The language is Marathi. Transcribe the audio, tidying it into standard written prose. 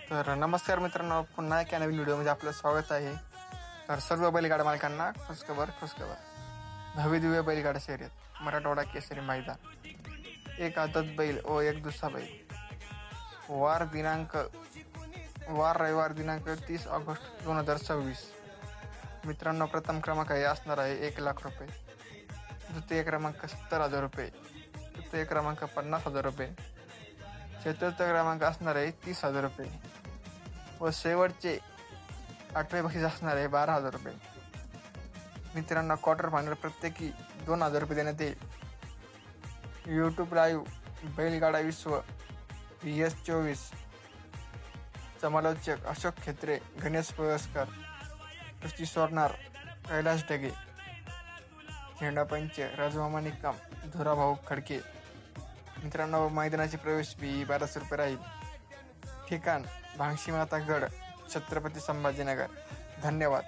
तर नमस्कार मित्रांनो, पुन्हा एका नवीन व्हिडिओमध्ये आपलं स्वागत आहे. तर सर्व बैलगाडा मालकांना खुशखबर. भव्य दिव्य बैलगाडा शर्यत मराठवाडा केसरी मैदान, एक आदत बैल व एक दुसरा बैल. वार रविवार दिनांक 30 ऑगस्ट 2026. मित्रांनो, प्रथम क्रमांक हे असणार आहे 1,00,000 रुपये, द्वितीय क्रमांक 70,000 रुपये, तृतीय क्रमांक 50,000 रुपये, चतुर्थ क्रमांक असणार आहे 30,000 रुपये व शेवटचे 8वे बक्षीस असणार आहे 12,000 रुपये. मित्रांनो, क्वार्टर फायनल प्रत्येकी 2,000 रुपये देण्यात येईल. यूट्यूब लाईव्ह बैलगाडा विश्व VS24 समालोचक अशोक खेत्रे, गणेश पुरस्कार, कुस्ती सोडणार कैलास ढगे, झेंडापंच राजमामा निकम, धुराभाऊ खडके. मित्रांनो, मैदानाची प्रवेश फी 1200 रुपये राहील. ठिकाण भांगशी माता गड, छत्रपती संभाजीनगर. धन्यवाद.